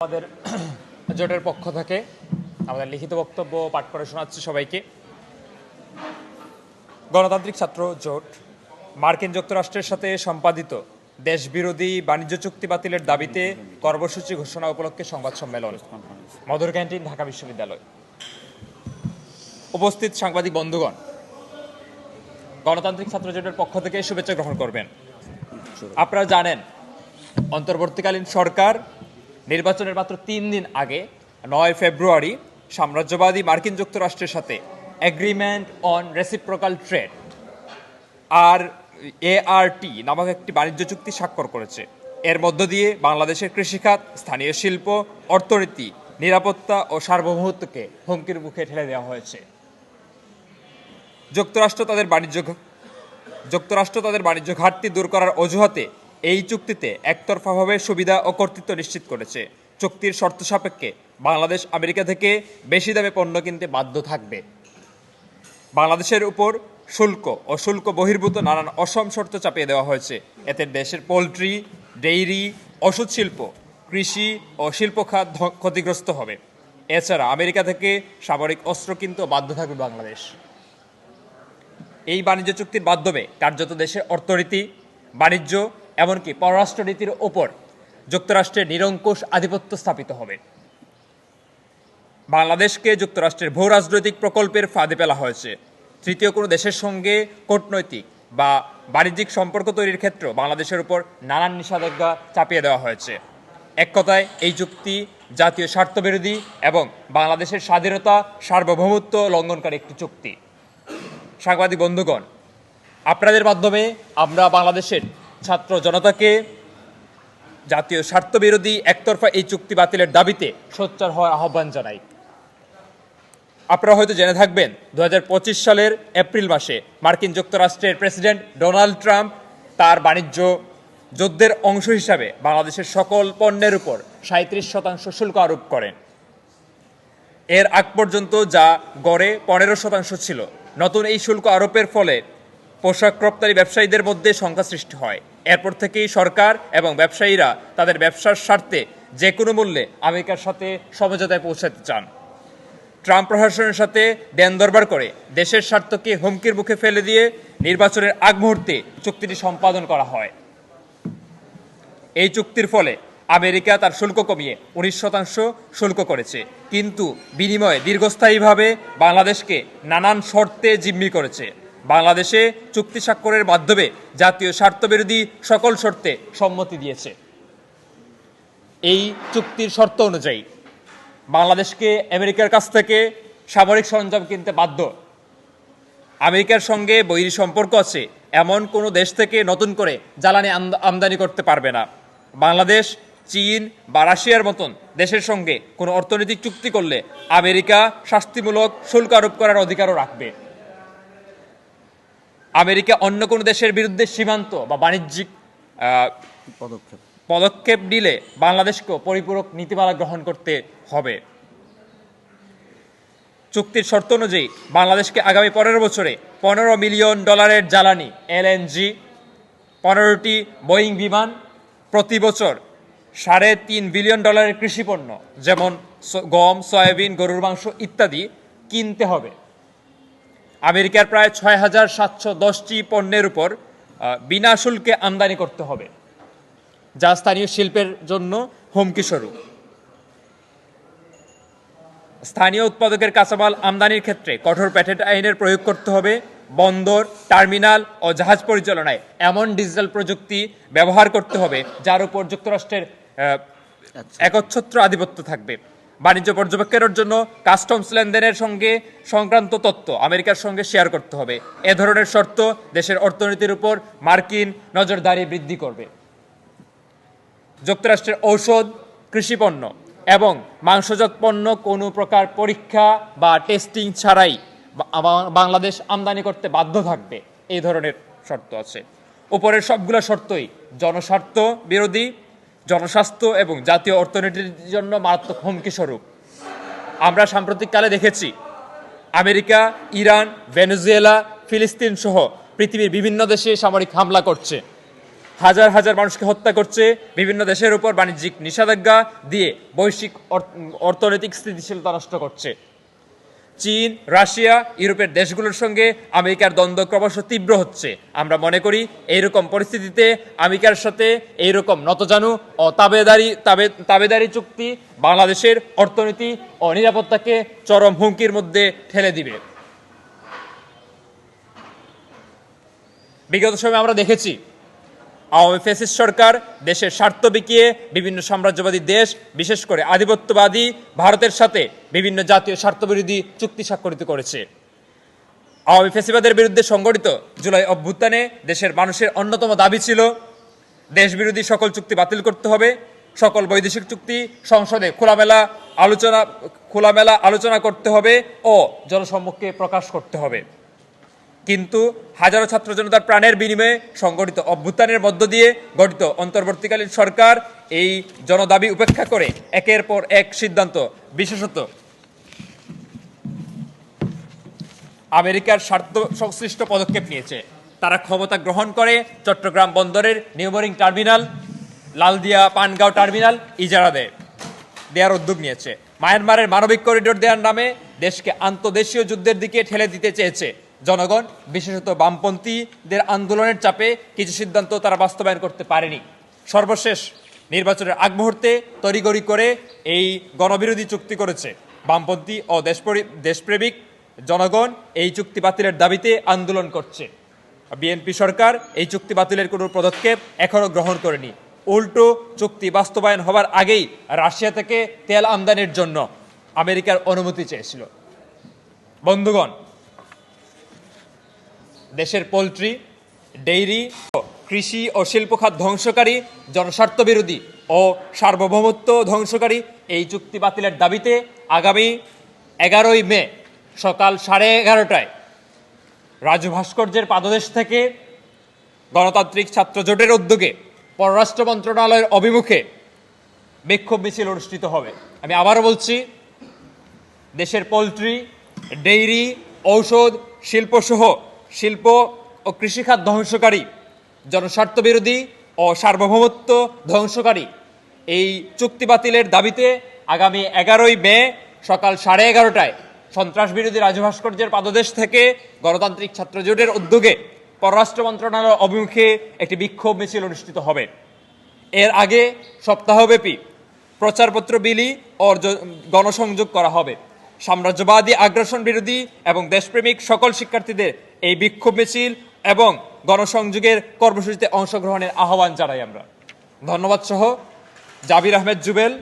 আমাদের জোটের পক্ষ থেকে আমাদের লিখিত বক্তব্য পাঠ করে শোনাচ্ছি সবাইকে। গণতান্ত্রিক ছাত্র জোট মার্কিন যুক্তরাষ্ট্রের সাথে সম্পাদিত দেশবিরোধী বাণিজ্য চুক্তি বাতিলের দাবিতে কর্মসূচি ঘোষণা উপলক্ষে সংবাদ সম্মেলন, মধুর ক্যান্টিন, ঢাকা বিশ্ববিদ্যালয়। উপস্থিত সাংবাদিক বন্ধুগণ, গণতান্ত্রিক ছাত্র জোটের পক্ষ থেকে শুভেচ্ছা গ্রহণ করবেন। আপনারা জানেন, অন্তর্বর্তীকালীন সরকার নির্বাচনের মাত্র 3 দিন আগে 9 ফেব্রুয়ারি সাম্রাজ্যবাদী মার্কিন যুক্তরাষ্ট্রের সাথে agreement on reciprocal trade ART নামক একটি বাণিজ্য চুক্তি স্বাক্ষর করেছে। এর মধ্য দিয়ে বাংলাদেশের কৃষিখাত, স্থানীয় শিল্প, অর্থনীতি, নিরাপত্তা ও সার্বভৌমত্বকে হুমকির মুখে ঠেলে দেওয়া হয়েছে। যুক্তরাষ্ট্র তাদের বাণিজ্য ঘাটতি দূর করার অজুহাতে এই চুক্তিতে একতরফাভাবে সুবিধা ও কর্তৃত্ব নিশ্চিত করেছে। চুক্তির শর্ত সাপেক্ষে বাংলাদেশ আমেরিকা থেকে বেশি দামে পণ্য কিনতে বাধ্য থাকবে। বাংলাদেশের উপর শুল্ক ও শুল্ক বহির্ভূত নানান অসম শর্ত চাপিয়ে দেওয়া হয়েছে। এতে দেশের পোলট্রি, ডেইরি, ওষুধ শিল্প, কৃষি ও শিল্প খাত ক্ষতিগ্রস্ত হবে। এছাড়া আমেরিকা থেকে সামরিক অস্ত্র কিনতেও বাধ্য থাকবে বাংলাদেশ। এই বাণিজ্য চুক্তির মাধ্যমে কার্যত দেশের অর্থনীতি, বাণিজ্য, এমনকি পররাষ্ট্রনীতির ওপর যুক্তরাষ্ট্রের নিরঙ্কুশ আধিপত্য স্থাপিত হবে। বাংলাদেশকে যুক্তরাষ্ট্রের ভূ রাজনৈতিক প্রকল্পের ফাঁদে ফেলা হয়েছে। তৃতীয় কোনো দেশের সঙ্গে কূটনৈতিক বা বাণিজ্যিক সম্পর্ক তৈরির ক্ষেত্রে বাংলাদেশের উপর নানান নিষেধাজ্ঞা চাপিয়ে দেওয়া হয়েছে। এক কথায়, এই চুক্তি জাতীয় স্বার্থবিরোধী এবং বাংলাদেশের স্বাধীনতা, সার্বভৌমত্ব লঙ্ঘনকারী একটি চুক্তি। সাংবাদিক বন্ধুগণ, আপনাদের মাধ্যমে আমরা বাংলাদেশের ছাত্র জনতাকে জাতীয় স্বার্থবিরোধী একতরফা এই চুক্তি বাতিলের দাবিতে সোচ্চার হওয়ার আহ্বান জানাই। আপনারা হয়তো জেনে থাকবেন, 2025 সালের এপ্রিল মাসে মার্কিন যুক্তরাষ্ট্রের প্রেসিডেন্ট ডোনাল্ড ট্রাম্প তার বাণিজ্য যুদ্ধের অংশ হিসাবে বাংলাদেশের সকল পণ্যের উপর 37% শুল্ক আরোপ করেন। এর আগ পর্যন্ত যা গড়ে 15% ছিল। নতুন এই শুল্ক আরোপের ফলে পোশাক রপ্তানি ব্যবসায়ীদের মধ্যে সংখ্যা সৃষ্টি হয়। এরপর থেকেই সরকার এবং ব্যবসায়ীরা তাদের ব্যবসার স্বার্থে যে কোনো মূল্যে আমেরিকার সাথে সমঝোতায় পৌঁছাতে চান। ট্রাম্প প্রশাসনের সাথে দেন দরবার করে দেশের স্বার্থকে হুমকির মুখে ফেলে দিয়ে নির্বাচনের আগ মুহূর্তে চুক্তিটি সম্পাদন করা হয়। এই চুক্তির ফলে আমেরিকা তার শুল্ক কমিয়ে 19% শুল্ক করেছে, কিন্তু বিনিময়ে দীর্ঘস্থায়ীভাবে বাংলাদেশকে নানান শর্তে জিম্মি করেছে। বাংলাদেশে চুক্তি স্বাক্ষরের মাধ্যমে জাতীয় স্বার্থবিরোধী সকল শর্তে সম্মতি দিয়েছে। এই চুক্তির শর্ত অনুযায়ী বাংলাদেশকে আমেরিকার কাছ থেকে সামরিক সরঞ্জাম কিনতে বাধ্য। আমেরিকার সঙ্গে বৈরী সম্পর্ক আছে এমন কোনো দেশ থেকে নতুন করে জ্বালানি আমদানি করতে পারবে না। বাংলাদেশ, চীন বা রাশিয়ার মতন দেশের সঙ্গে কোনো অর্থনৈতিক চুক্তি করলে আমেরিকা শাস্তিমূলক শুল্ক আরোপ করার অধিকারও রাখবে। আমেরিকা অন্য কোনো দেশের বিরুদ্ধে সীমান্ত বা বাণিজ্যিক পদক্ষেপ নিলে বাংলাদেশকেও পরিপূরক নীতিমালা গ্রহণ করতে হবে। চুক্তির শর্ত অনুযায়ী বাংলাদেশকে আগামী 15 বছরে $15 মিলিয়ন জ্বালানি LNG, 15টি বোয়িং বিমান, প্রতি বছর $3.5 বিলিয়ন কৃষিপণ্য যেমন গম, সয়াবিন, গরুর মাংস ইত্যাদি কিনতে হবে। আমেরিকার প্রায় 6,710টি পণ্যের উপর বিনা শুল্কে আমদানি করতে হবে, যা স্থানীয় শিল্পের জন্য হুমকি স্বরূপ। স্থানীয় উৎপাদকের কাঁচামাল আমদানির ক্ষেত্রে কঠোর প্যাটেন্ট আইনের প্রয়োগ করতে হবে। বন্দর, টার্মিনাল ও জাহাজ পরিচালনায় এমন ডিজিটাল প্রযুক্তি ব্যবহার করতে হবে যার উপর যুক্তরাষ্ট্রের একচ্ছত্র আধিপত্য থাকবে। বাণিজ্য পর্যবেক্ষণের জন্য কাস্টমস লেনদেনের সঙ্গে সংক্রান্ত তথ্য আমেরিকার সঙ্গে শেয়ার করতে হবে। এ ধরনের শর্ত দেশের অর্থনীতির উপর মার্কিন নজরদারি বৃদ্ধি করবে। যুক্তরাষ্ট্রের ঔষধ, কৃষিপণ্য এবং মাংসজাত পণ্য কোনো প্রকার পরীক্ষা বা টেস্টিং ছাড়াই বাংলাদেশ আমদানি করতে বাধ্য থাকবে। এই ধরনের শর্ত আছে। উপরের সবগুলো শর্তই জনস্বার্থ বিরোধী, জনস্বাস্থ্য এবং জাতীয় অর্থনীতির জন্য মারাত্মক হুমকি স্বরূপ। আমরা সাম্প্রতিককালে দেখেছি আমেরিকা, ইরান, ভেনেজুয়েলা, ফিলিস্তিন সহ পৃথিবীর বিভিন্ন দেশে সামরিক হামলা করছে। হাজার হাজার মানুষকে হত্যা করছে, বিভিন্ন দেশের উপর বাণিজ্যিক নিষেধাজ্ঞা দিয়ে বৈশ্বিক অর্থনৈতিক স্থিতিশীলতা নষ্ট করছে। চীন, রাশিয়া, ইউরোপের দেশগুলোর সঙ্গে আমেরিকার দ্বন্দ্ব ক্রমশ তীব্র হচ্ছে। আমরা মনে করি এইরকম পরিস্থিতিতে আমেরিকার সাথে এইরকম নতজানু ও তাবেদারি চুক্তি বাংলাদেশের অর্থনীতি ও নিরাপত্তাকে চরম হুমকির মধ্যে ঠেলে দিবে। বিগত সময়ে আমরা দেখেছি আওয়ামী ফ্যাসিস্ট সরকার দেশের স্বার্থ বিকিয়ে বিভিন্ন সাম্রাজ্যবাদী দেশ, বিশেষ করে আধিপত্যবাদী ভারতের সাথে বিভিন্ন জাতীয় স্বার্থবিরোধী চুক্তি স্বাক্ষরিত করেছে। আওয়ামী ফ্যাসিবাদের বিরুদ্ধে সংগঠিত জুলাই অভ্যুত্থানে দেশের মানুষের অন্যতম দাবি ছিল দেশবিরোধী সকল চুক্তি বাতিল করতে হবে, সকল বৈদেশিক চুক্তি সংসদে খোলামেলা আলোচনা করতে হবে ও জনসম্মুখে প্রকাশ করতে হবে। কিন্তু হাজারো ছাত্র জনতার প্রাণের বিনিময়ে সংগঠিত অভ্যুত্থানের মধ্য দিয়ে গঠিত অন্তর্বর্তীকালীন সরকার এই জনদাবি উপেক্ষা করে একের পর এক সিদ্ধান্ত, বিশেষত আমেরিকার স্বার্থ সংশ্লিষ্ট পদক্ষেপ নিয়েছে। তারা ক্ষমতা গ্রহণ করে চট্টগ্রাম বন্দরের New Mooring terminal, Laldia Pangaon terminal ইজারা দেওয়ার উদ্যোগ নিয়েছে। মায়ানমারের মানবিক করিডোর দেওয়ার নামে দেশকে আন্তদেশীয় যুদ্ধের দিকে ঠেলে দিতে চেয়েছে। জনগণ, বিশেষত বামপন্থীদের আন্দোলনের চাপে কিছু সিদ্ধান্ত তারা বাস্তবায়ন করতে পারেনি। সর্বশেষ নির্বাচনের আগ মুহূর্তে তড়িঘড়ি করে এই গণবিরোধী চুক্তি করেছে। বামপন্থী ও দেশপ্রেমিক জনগণ এই চুক্তি বাতিলের দাবিতে আন্দোলন করছে। বিএনপি সরকার এই চুক্তি বাতিলের কোনো পদক্ষেপ এখনো গ্রহণ করেনি। উল্টো চুক্তি বাস্তবায়ন হবার আগেই রাশিয়া থেকে তেল আমদানির জন্য আমেরিকার অনুমতি চেয়েছিল। বন্ধুগণ, দেশের পোলট্রি, ডেইরি, কৃষি ও শিল্প খাত ধ্বংসকারী, জনস্বার্থ বিরোধী ও সার্বভৌমত্ব ধ্বংসকারী এই চুক্তি বাতিলের দাবিতে আগামী 11ই মে সকাল 11:30টায় রাজু ভাস্কর্যের পাদদেশ থেকে গণতান্ত্রিক ছাত্র জোটের উদ্যোগে পররাষ্ট্র মন্ত্রণালয়ের অভিমুখে বিক্ষোভ মিছিল অনুষ্ঠিত হবে। আমি আবারও বলছি, দেশের পোলট্রি, ডেইরি, ঔষধ, শিল্পসহ শিল্প ও কৃষিখাত ধ্বংসকারী, জনস্বার্থ বিরোধী ও সার্বভৌমত্ব ধ্বংসকারী এই চুক্তি বাতিলের দাবিতে আগামী 11ই মে সকাল 11:30টায় সন্ত্রাস বিরোধী রাজু ভাস্কর্যের পাদদেশ থেকে গণতান্ত্রিক ছাত্র জোটের উদ্যোগে পররাষ্ট্র মন্ত্রণালয়ের অভিমুখে একটি বিক্ষোভ মিছিল অনুষ্ঠিত হবে। এর আগে সপ্তাহব্যাপী প্রচারপত্র বিলি ও গণসংযোগ করা হবে। সাম্রাজ্যবাদী আগ্রাসন বিরোধী এবং দেশপ্রেমিক সকল শিক্ষার্থীদের এই বিক্ষোভ মিছিল এবং গণসংযোগের কর্মসূচিতে অংশগ্রহণের আহ্বান জানাই আমরা। ধন্যবাদ সহ জাবির আহমেদ জুবেল,